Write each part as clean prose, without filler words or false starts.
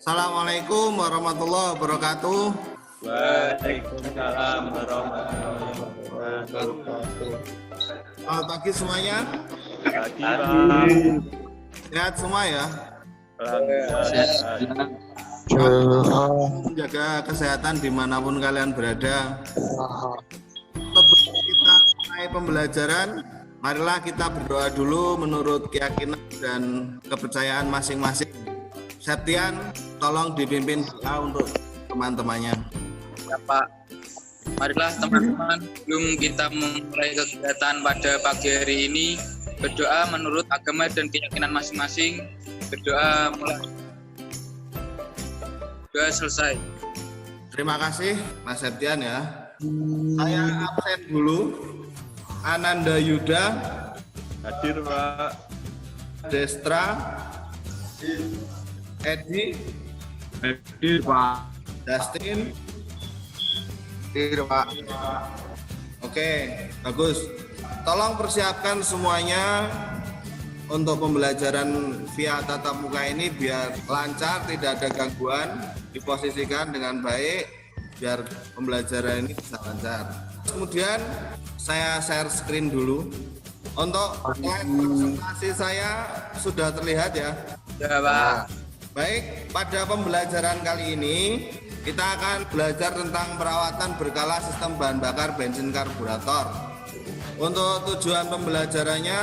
Assalamualaikum warahmatullahi wabarakatuh. Waalaikumsalam warahmatullahi wabarakatuh. Selamat pagi semuanya. Pagi. Sehat semua ya. Alhamdulillah. Menjaga kesehatan dimanapun kalian berada. Sebelum kita mulai pembelajaran, marilah kita berdoa dulu menurut keyakinan dan kepercayaan masing-masing. Septian, tolong dipimpin doa untuk teman-temannya. Ya Pak, marilah teman-teman sebelum kita memulai kegiatan pada pagi hari ini berdoa menurut agama dan keyakinan masing-masing. Berdoa mulai, doa selesai. Terima kasih Mas Septian ya. Saya absen dulu. Ananda Yuda, Hadir Pak. Destra, Edi, Hadir Pak. Justin, Pak. Oke, bagus. Tolong persiapkan semuanya untuk pembelajaran via tatap muka ini biar lancar, tidak ada gangguan, diposisikan dengan baik biar pembelajaran ini bisa lancar. Kemudian saya share screen dulu. Untuk slide presentasi saya sudah terlihat ya. Ya Pak. Baik, pada pembelajaran kali ini kita akan belajar tentang perawatan berkala sistem bahan bakar bensin karburator. Untuk tujuan pembelajarannya,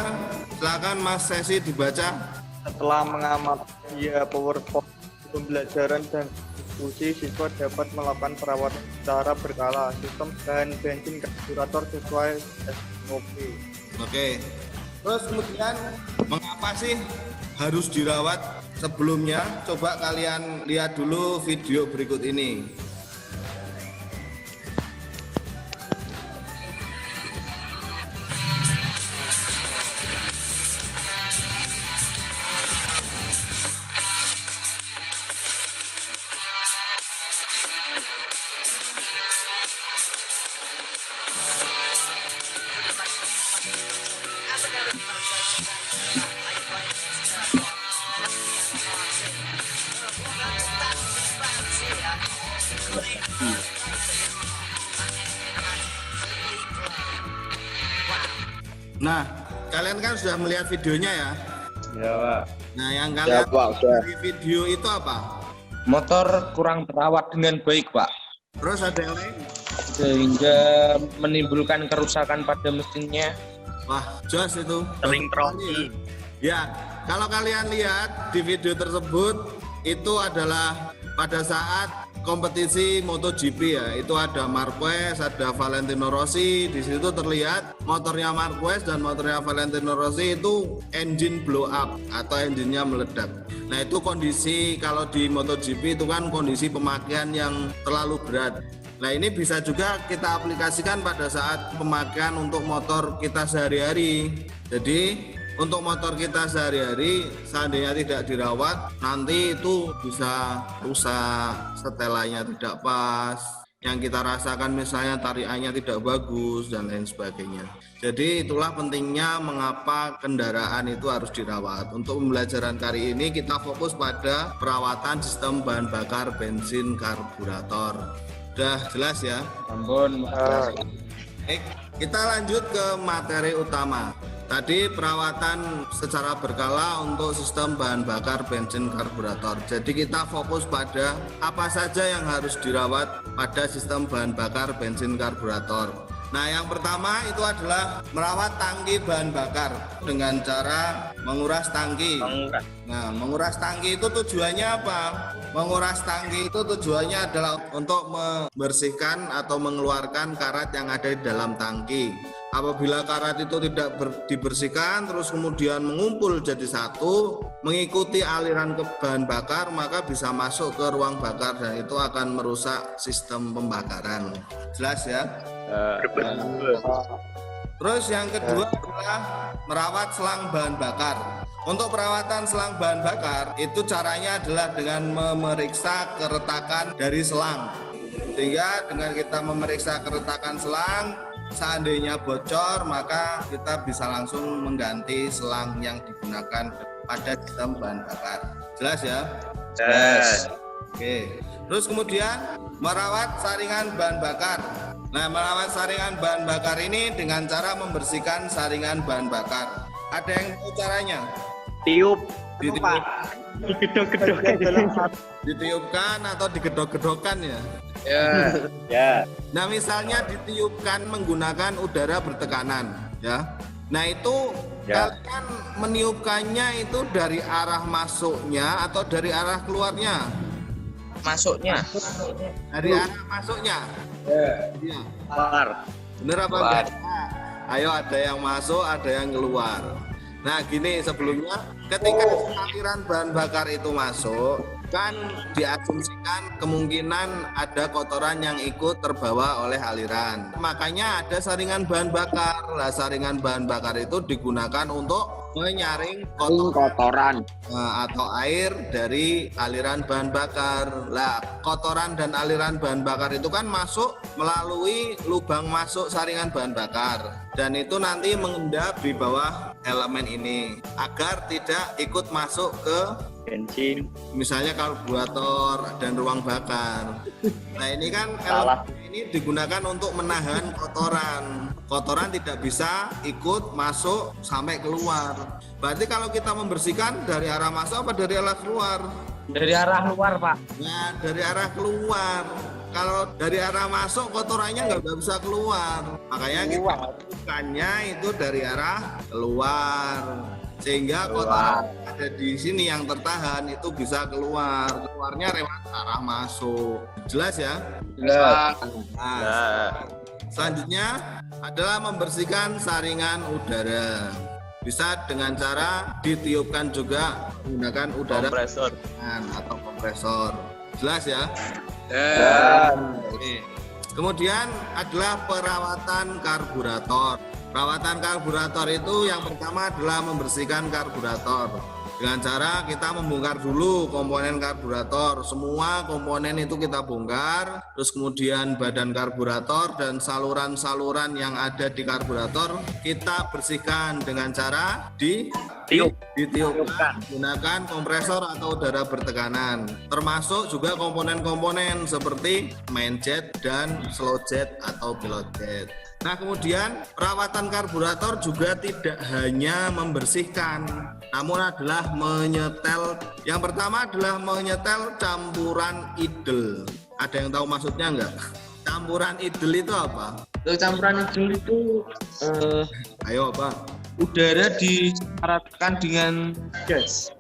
silakan Mas Sesi dibaca. Setelah mengamati PowerPoint pembelajaran dan diskusi, siswa dapat melakukan perawatan secara berkala sistem bahan bensin karburator sesuai SOP. Oke. Terus kemudian mengapa sih harus dirawat sebelumnya? Coba kalian lihat dulu video berikut ini. Nah, kalian kan sudah melihat videonya ya? Ya Pak. Nah, yang kalian dari video itu apa? Motor kurang terawat dengan baik, Pak, Terus ada yang lain? sehingga menimbulkan kerusakan pada mesinnya. Wah, jos itu. Sering troki. Ya, kalau kalian lihat di video tersebut itu adalah pada saat kompetisi MotoGP ya. Itu ada Marquez, ada Valentino Rossi. Di situ terlihat motornya Marquez dan motornya Valentino Rossi itu engine blow up atau engine-nya meledak. Nah, itu kondisi kalau di MotoGP itu kan kondisi pemakaian yang terlalu berat. Nah, ini bisa juga kita aplikasikan pada saat pemakaian untuk motor kita sehari-hari. Jadi untuk motor kita sehari-hari seandainya tidak dirawat nanti itu bisa rusak, setelannya tidak pas, yang kita rasakan misalnya tarikannya tidak bagus dan lain sebagainya. Jadi itulah pentingnya mengapa kendaraan itu harus dirawat. Untuk pembelajaran kali ini kita fokus pada perawatan sistem bahan bakar bensin karburator. Sudah jelas ya? Ampun, Baik, kita lanjut ke materi utama. Tadi perawatan secara berkala untuk sistem bahan bakar bensin karburator. Jadi kita fokus pada apa saja yang harus dirawat pada sistem bahan bakar bensin karburator. Nah, yang pertama itu adalah merawat tangki bahan bakar dengan cara menguras tangki. Nah, menguras tangki itu tujuannya apa? Menguras tangki itu tujuannya adalah untuk membersihkan atau mengeluarkan karat yang ada di dalam tangki. Apabila karat itu tidak dibersihkan terus kemudian mengumpul jadi satu, mengikuti aliran ke bahan bakar, maka bisa masuk ke ruang bakar dan itu akan merusak sistem pembakaran. Jelas ya? Terus yang kedua adalah merawat selang bahan bakar. Untuk perawatan selang bahan bakar itu caranya adalah dengan memeriksa keretakan dari selang. Sehingga dengan kita memeriksa keretakan selang, seandainya bocor maka kita bisa langsung mengganti selang yang digunakan pada sistem bahan bakar. Jelas ya? Yes. Oke. Terus kemudian merawat saringan bahan bakar. Nah, merawat saringan bahan bakar ini dengan cara membersihkan saringan bahan bakar. Ada yang tahu caranya? Tiup. Ditiup, ditiupkan atau digedok-gedokan ya? Ya. Ya. Nah, misalnya ditiupkan menggunakan udara bertekanan, ya. Nah, itu kalian meniupkannya itu dari arah masuknya atau dari arah keluarnya? Masuknya. Dari arah masuknya. Iya. Keluar. Bener apa enggak? Ayo, ada yang masuk, ada yang keluar. Nah, gini, sebelumnya ketika aliran bahan bakar itu masuk, kan diasumsikan kemungkinan ada kotoran yang ikut terbawa oleh aliran. Makanya ada saringan bahan bakar. Nah, saringan bahan bakar itu digunakan untuk menyaring kotoran atau air dari aliran bahan bakar. Lah, kotoran dan aliran bahan bakar itu kan masuk melalui lubang masuk saringan bahan bakar, dan itu nanti mengendap di bawah elemen ini agar tidak ikut masuk ke Bensin. misalnya karburator dan ruang bakar. Nah, ini kan elemen ini digunakan untuk menahan kotoran. Kotoran tidak bisa ikut masuk sampai keluar. Berarti kalau kita membersihkan dari arah masuk apa dari arah keluar? Dari arah luar, Pak. Nah, dari arah keluar. Kalau dari arah masuk kotorannya nggak bisa keluar. Makanya kita bukannya itu dari arah keluar. Sehingga kotoran ada di sini yang tertahan itu bisa keluar. Keluarnya lewat arah masuk. Jelas ya? Jelas. Nah, selanjutnya adalah membersihkan saringan udara. Bisa dengan cara ditiupkan juga menggunakan udara Kompresor. atau kompresor. Jelas ya? Ya. Oke. Kemudian adalah perawatan karburator. Perawatan karburator itu yang pertama adalah membersihkan karburator. Dengan cara kita membongkar dulu komponen karburator. Semua komponen itu kita bongkar. Terus kemudian badan karburator dan saluran-saluran yang ada di karburator kita bersihkan dengan cara ditiupkan menggunakan kompresor atau udara bertekanan. Termasuk juga komponen-komponen seperti main jet dan slow jet atau pilot jet. Nah, kemudian perawatan karburator juga tidak hanya membersihkan, namun adalah menyetel. Yang pertama adalah menyetel campuran idle. Ada yang tahu maksudnya enggak? Campuran idle itu apa? Campuran idle itu Ayo, apa? udara disyaratkan dengan gas.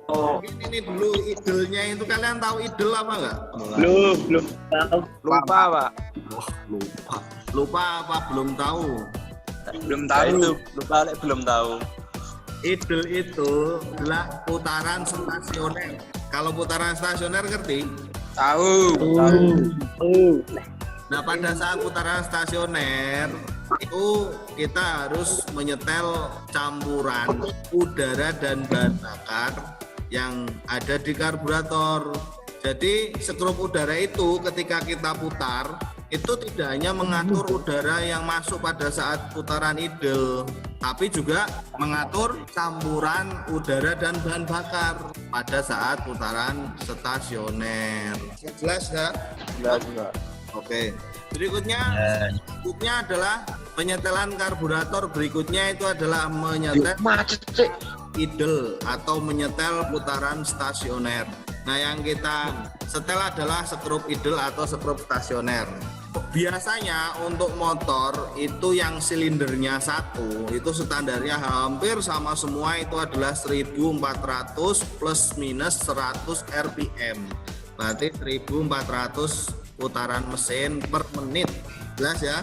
Ini dulu idle-nya itu, kalian tahu idle apa enggak? Belum tahu. Lupa, Pak. Lupa apa belum tahu? Belum Nah, itu tahu. lupa, Lek, belum tahu. Idle itu adalah putaran stasioner. Kalau putaran stasioner ngerti? Tahu. Nah, pada saat putaran stasioner itu kita harus menyetel campuran udara dan bahan bakar yang ada di karburator. Jadi skrup udara itu ketika kita putar itu tidak hanya mengatur udara yang masuk pada saat putaran idle, tapi juga mengatur campuran udara dan bahan bakar pada saat putaran stasioner. Jelas ya? Jelas, Pak. Oke. Berikutnya adalah penyetelan karburator. Berikutnya itu adalah menyetel idle atau menyetel putaran stasioner. Nah, yang kita setel adalah skrup idle atau skrup stasioner. Biasanya untuk motor itu yang silindernya satu itu standarnya hampir sama semua, itu adalah 1400 plus minus 100 rpm. Berarti 1400 putaran mesin per menit. Jelas ya?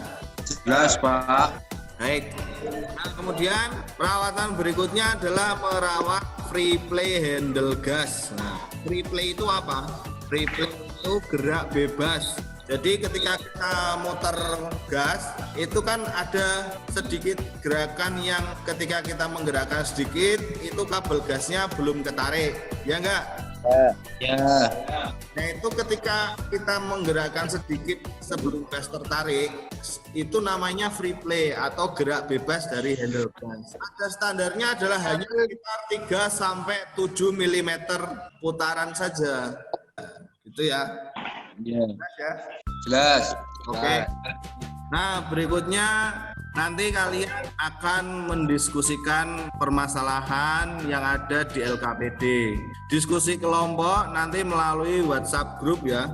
Jelas, Pak. Baik. Nah, kemudian perawatan berikutnya adalah merawat free play handle gas. Nah, free play itu apa? Free play itu gerak bebas. Jadi ketika kita muter gas itu kan ada sedikit gerakan yang ketika kita menggerakkan sedikit itu kabel gasnya belum ketarik, ya enggak? Ya. Nah, itu ketika kita menggerakkan sedikit sebelum gas tertarik, itu namanya free play atau gerak bebas dari handle gas. Ada standarnya adalah hanya sekitar 3 sampai 7 mm putaran saja. Itu ya. Ya. Jelas ya. Jelas. Oke. Nah, berikutnya nanti kalian akan mendiskusikan permasalahan yang ada di LKPD. Diskusi kelompok nanti melalui WhatsApp grup ya.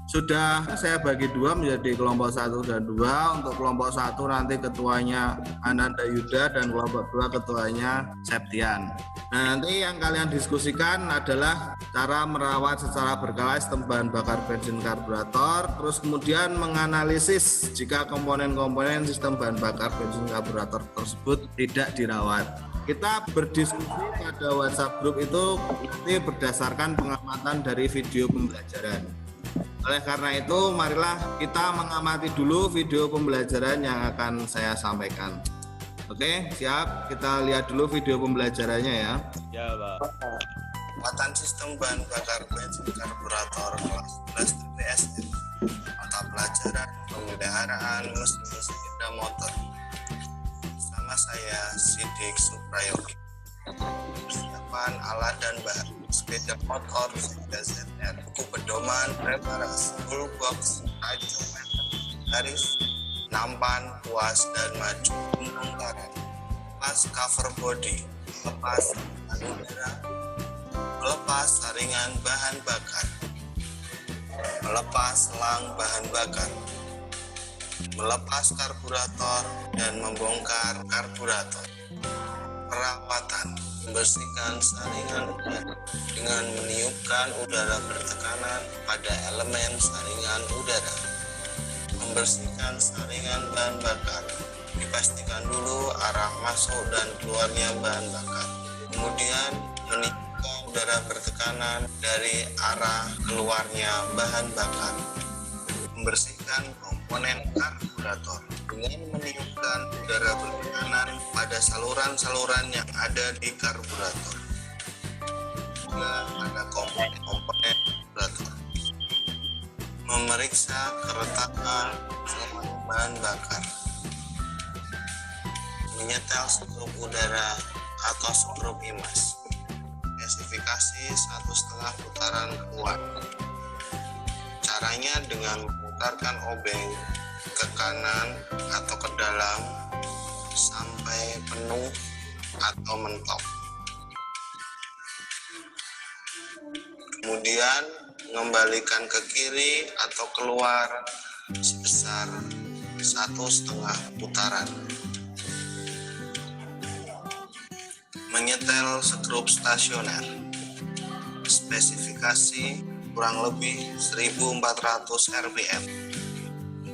Sudah saya bagi dua menjadi kelompok 1 dan 2. Untuk kelompok 1 nanti ketuanya Ananda Yuda dan kelompok 2 ketuanya Septian. Nah, nanti yang kalian diskusikan adalah cara merawat secara berkala sistem bahan bakar bensin karburator, terus kemudian menganalisis jika komponen-komponen sistem bahan bakar bensin karburator tersebut tidak dirawat. Kita berdiskusi pada WhatsApp group itu nanti berdasarkan pengamatan dari video pembelajaran. Oleh karena itu, marilah kita mengamati dulu video pembelajaran yang akan saya sampaikan. Oke, siap. Kita lihat dulu video pembelajarannya ya. Ya, Pak. Muatan sistem bahan bakar bensin karburator kelas 11 TPSN. Mata pelajaran pemeliharaan mesin sepeda motor. Bersama saya Sidik Suprayogi. Persiapan alat dan bahan sepeda motor ZR, buku pedoman preparasi, toolbox, hydrometer, garis, nampan, puas dan maju, pembongkaran, lepas cover body, lepas udara, melepas saringan bahan bakar, melepas selang bahan bakar, melepas karburator dan membongkar karburator. Perawatan, membersihkan saringan udara dengan meniupkan udara bertekanan pada elemen saringan udara. Membersihkan saringan bahan bakar, dipastikan dulu arah masuk dan keluarnya bahan bakar. Kemudian meniupkan udara bertekanan dari arah keluarnya bahan bakar. Membersihkan komponen karburator dengan meniupkan udara bertekanan pada saluran-saluran yang ada di karburator. Juga pada komponen karburator. Memeriksa keretakan selang bahan bakar. Menyetel skrup udara atau skrup imas. Spesifikasi 1,5 putaran keluar. Caranya dengan memutarkan obeng ke kanan atau ke dalam sampai penuh atau mentok. Kemudian mengembalikan ke kiri atau keluar sebesar 1,5 putaran. Menyetel skrup stasioner. Spesifikasi kurang lebih 1400 rpm.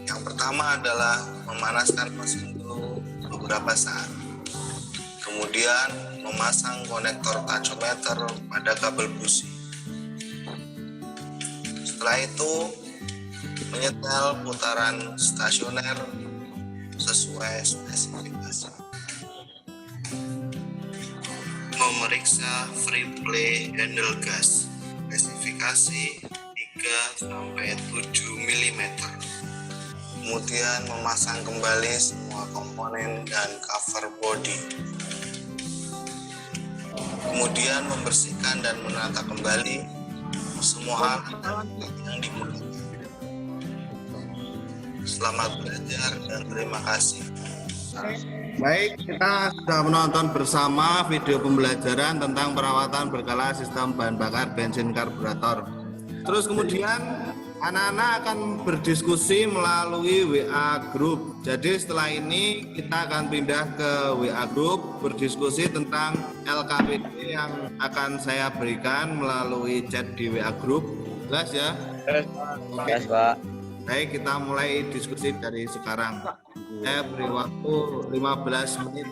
Yang pertama adalah memanaskan mesin dulu beberapa saat. Kemudian memasang konektor tachometer pada kabel busi. Setelah itu menyetel putaran stasioner sesuai spesifikasi. Memeriksa free play handle gas. Spesifikasi 3-7 mm. Kemudian memasang kembali semua komponen dan cover body. Kemudian membersihkan dan menata kembali semua alat yang digunakan. Selamat belajar dan terima kasih. Baik, kita sudah menonton bersama video pembelajaran tentang perawatan berkala sistem bahan bakar bensin karburator. Terus kemudian anak-anak akan berdiskusi melalui WA Group. Jadi setelah ini kita akan pindah ke WA Group berdiskusi tentang LKPD yang akan saya berikan melalui chat di WA Group. Jelas ya? Oke. Yes, Pak. Baik, kita mulai diskusi dari sekarang. Saya beri waktu 15 menit.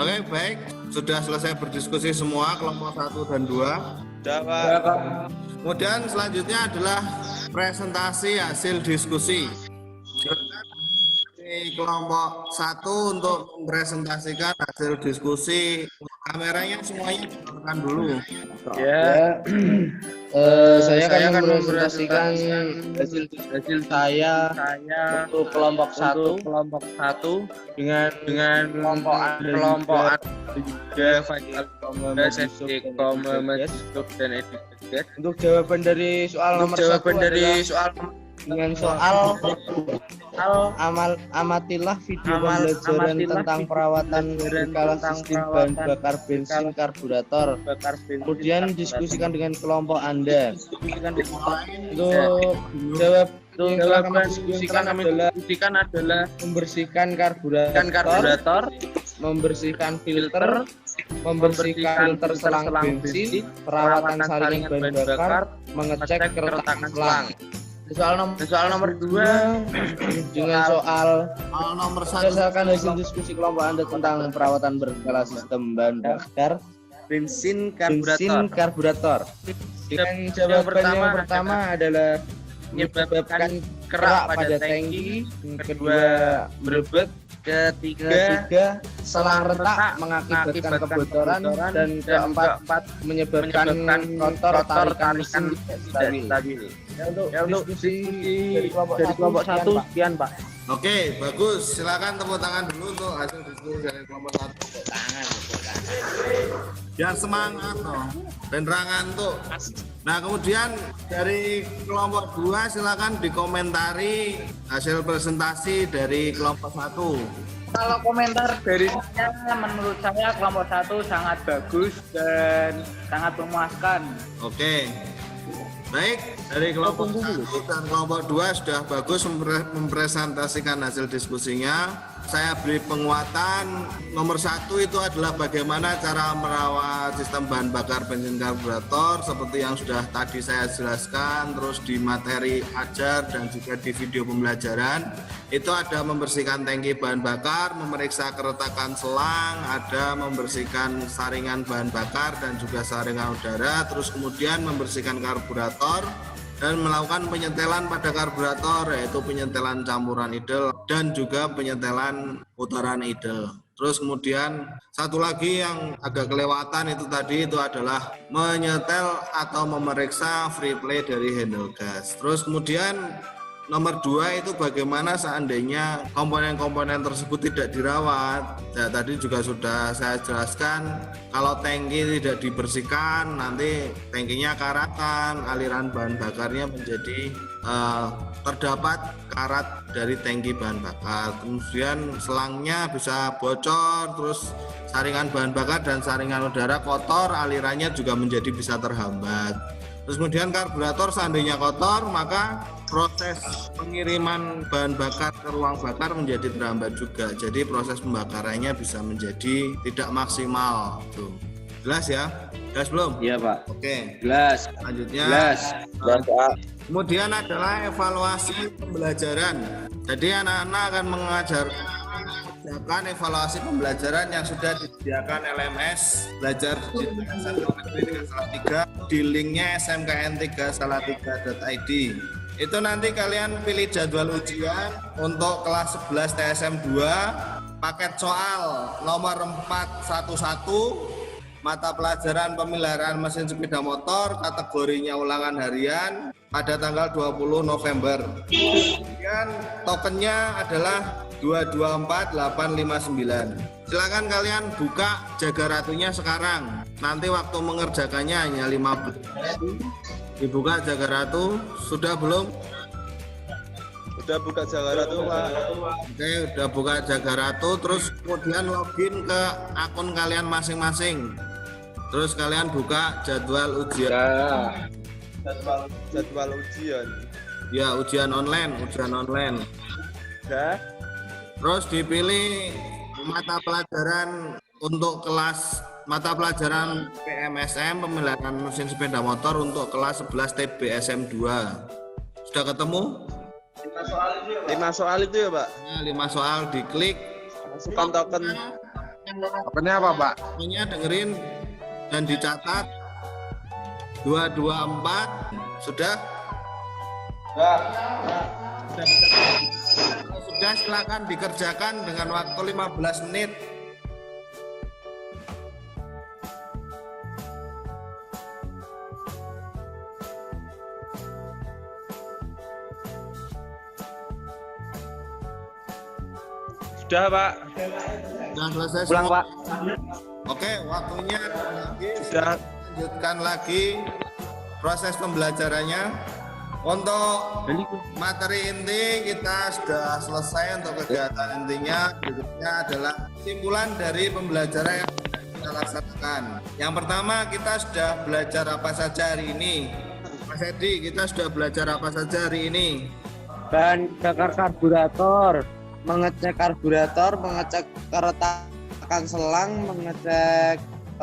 Oke, baik. Sudah selesai berdiskusi semua kelompok 1 dan 2. Sudah, Pak. Kemudian selanjutnya adalah presentasi hasil diskusi. Di kelompok 1 untuk mempresentasikan hasil diskusi, kameranya semuanya dinyalakan dulu. Ya. Saya akan mempresentasikan hasil saya untuk kelompok satu dengan kelompok juga Faisal dan Ediket. Untuk jawaban dari soal nomor satu dengan soal amatilah video pembelajaran tentang perawatan berkala sistem bahan bakar bensin karburator. Kemudian diskusikan dengan kelompok Anda. Untuk jawaban diskusikan adalah membersihkan karburator, membersihkan filter selang bensin, perawatan saringan bahan bakar, mengecek keretakan selang. Soal nomor 2 dengan soal nomor 1 berdasarkan hasil diskusi kelompok Anda tentang perawatan berkala sistem bahan bakar bensin karburator. Dengan jawaban yang pertama adalah menyebabkan kerak pada tangki, yang kedua berebet, ketiga selang retak mengakibatkan kebocoran, dan keempat menyebabkan kotor tarikan mesin tidak stabil. Untuk diskusi dari kelompok satu sekian Pak. Oke, bagus. Silakan tepuk tangan dulu untuk hasil diskusi dari kelompok 1. Tepuk tangan. Biar semangat loh. Penerangan tuh. Nah, kemudian dari kelompok 2 silakan dikomentari hasil presentasi dari kelompok 1. Kalau komentar dari saya, menurut saya kelompok 1 sangat bagus dan sangat memuaskan. Oke. Baik, dari kelompok 1 dan kelompok 2 sudah bagus mempresentasikan hasil diskusinya. Saya beri penguatan. Nomor 1 itu adalah bagaimana cara merawat sistem bahan bakar bensin karburator seperti yang sudah tadi saya jelaskan, terus di materi ajar dan juga di video pembelajaran. Itu ada membersihkan tangki bahan bakar, memeriksa keretakan selang, ada membersihkan saringan bahan bakar dan juga saringan udara, terus kemudian membersihkan karburator dan melakukan penyetelan pada karburator, yaitu penyetelan campuran idel dan juga penyetelan putaran idel. Terus kemudian satu lagi yang agak kelewatan itu tadi itu adalah menyetel atau memeriksa free play dari handle gas. Terus kemudian nomor 2 itu bagaimana seandainya komponen-komponen tersebut tidak dirawat. Ya, tadi juga sudah saya jelaskan, kalau tangki tidak dibersihkan nanti tangkinya karatan, aliran bahan bakarnya menjadi terdapat karat dari tangki bahan bakar. Kemudian selangnya bisa bocor, terus saringan bahan bakar dan saringan udara kotor, alirannya juga menjadi bisa terhambat. Terus kemudian karburator seandainya kotor, maka proses pengiriman bahan bakar ke ruang bakar menjadi terhambat juga. Jadi proses pembakarannya bisa menjadi tidak maksimal. Tuh. Jelas ya? Jelas belum? Iya Pak. Oke. Jelas. Selanjutnya. Jelas. Kemudian adalah evaluasi pembelajaran. Jadi anak-anak akan mengajarkan evaluasi pembelajaran yang sudah disediakan LMS belajar di SMKN 3 Salatiga di linknya smkn3salatiga.id. Itu nanti kalian pilih jadwal ujian untuk kelas 11 TSM 2 paket soal nomor 411 mata pelajaran pemeliharaan mesin sepeda motor, kategorinya ulangan harian pada tanggal 20 November. Kemudian tokennya adalah 224859. Silakan kalian buka jaga ratunya sekarang. Nanti waktu mengerjakannya hanya 15. Dibuka jaga ratu, sudah belum? Udah buka jaga ratu Pak. Oke, udah buka jaga ratu, terus kemudian login ke akun kalian masing-masing. Terus kalian buka jadwal ujian. Jadwal ujian. Ya, ujian online. Udah. Terus dipilih mata pelajaran untuk kelas mata pelajaran PMSM pemeliharaan mesin sepeda motor untuk kelas 11 TBSM 2. Sudah ketemu? 5 soal itu ya Pak. Nah, 5 soal diklik. Masukkan token. Tokennya apa Pak? Tokennya dengerin dan dicatat 224. Sudah? Sudah, silakan dikerjakan dengan waktu 15 menit. Sudah, Pak. Sudah selesai Pulang, semua? Pak. Oke, waktunya lagi. Sudah. Lanjutkan lagi proses pembelajarannya. Untuk materi inti kita sudah selesai untuk kegiatan intinya. Berikutnya adalah kesimpulan dari pembelajaran yang kita laksanakan. Yang pertama, kita sudah belajar apa saja hari ini. Mas Edi, kita sudah belajar apa saja hari ini? Bahan bakar karburator, mengecek karburator, mengecek keretakan selang, mengecek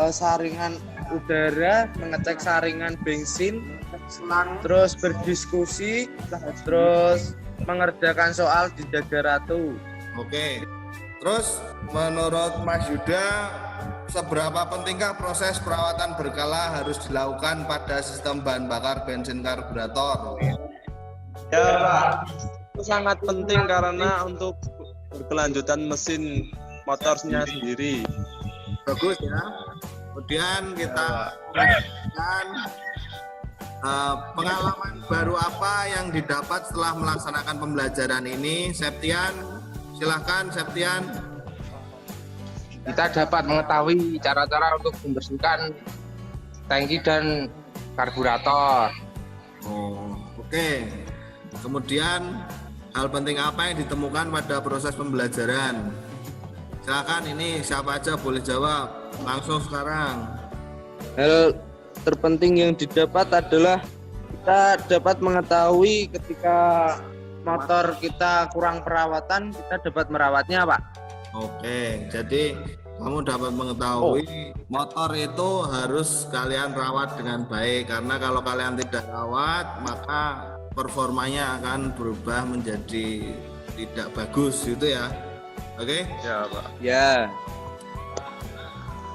saringan udara, mengecek saringan bensin, terus berdiskusi, terus mengerjakan soal di Jaga Ratu. Oke. Terus menurut Mas Yuda, seberapa pentingkah proses perawatan berkala harus dilakukan pada sistem bahan bakar bensin karburator? Ya, Pak. Itu sangat penting karena untuk berkelanjutan mesin motornya sendiri. Bagus ya. Kemudian kita lanjutkan pengalaman baru apa yang didapat setelah melaksanakan pembelajaran ini. Septian, silahkan Septian. Kita dapat mengetahui cara-cara untuk membersihkan tangki dan karburator. Oh, oke. Kemudian hal penting apa yang ditemukan pada proses pembelajaran? Silakan, ini siapa aja boleh jawab langsung sekarang. Hal terpenting yang didapat adalah kita dapat mengetahui ketika motor kita kurang perawatan, kita dapat merawatnya, Pak. Oke, jadi kamu dapat mengetahui motor itu harus kalian rawat dengan baik, karena kalau kalian tidak rawat maka performanya akan berubah menjadi tidak bagus gitu ya. Oke? Ya, Pak. Ya.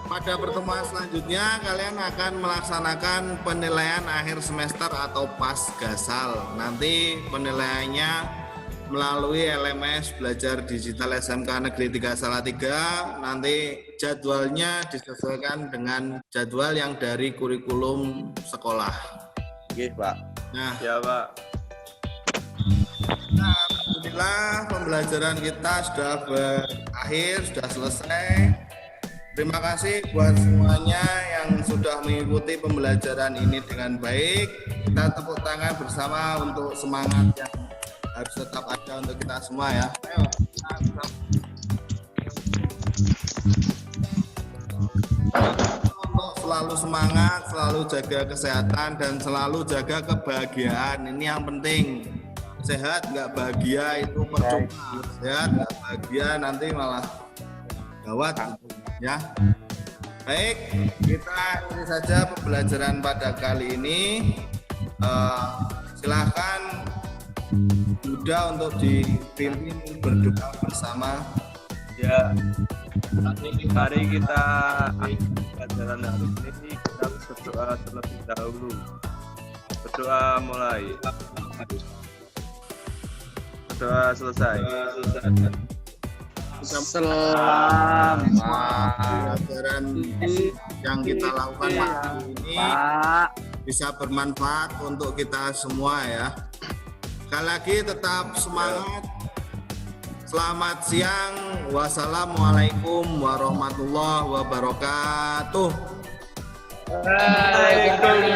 Pada pertemuan selanjutnya kalian akan melaksanakan penilaian akhir semester atau pasgasal. Nanti penilaiannya melalui LMS Belajar Digital SMK Negeri 3 Salatiga. Nanti jadwalnya disesuaikan dengan jadwal yang dari kurikulum sekolah. Oke, Pak. Nah, Ya, Pak. alhamdulillah pembelajaran kita sudah berakhir, sudah selesai. Terima kasih buat semuanya yang sudah mengikuti pembelajaran ini dengan baik. Kita tepuk tangan bersama untuk semangat yang harus tetap ada untuk kita semua ya. Ayo. Untuk selalu semangat, selalu jaga kesehatan dan selalu jaga kebahagiaan. Ini yang penting. Sehat nggak bahagia itu percuma. Sehat nggak bahagia nanti malah gawat ya. Baik, kita ini saja pembelajaran pada kali ini. Silakan Yuda untuk dipimpin berdoa bersama. Ya. Mari kita akhiri pelajaran hari ini, kita berdoa terlebih dahulu. Berdoa mulai. Berdoa selesai. Selamat pembelajaran yang kita lakukan hari ini bisa bermanfaat untuk kita semua ya. Sekali lagi tetap semangat. Selamat siang. Wassalamualaikum warahmatullahi wabarakatuh. Waalaikumsalam.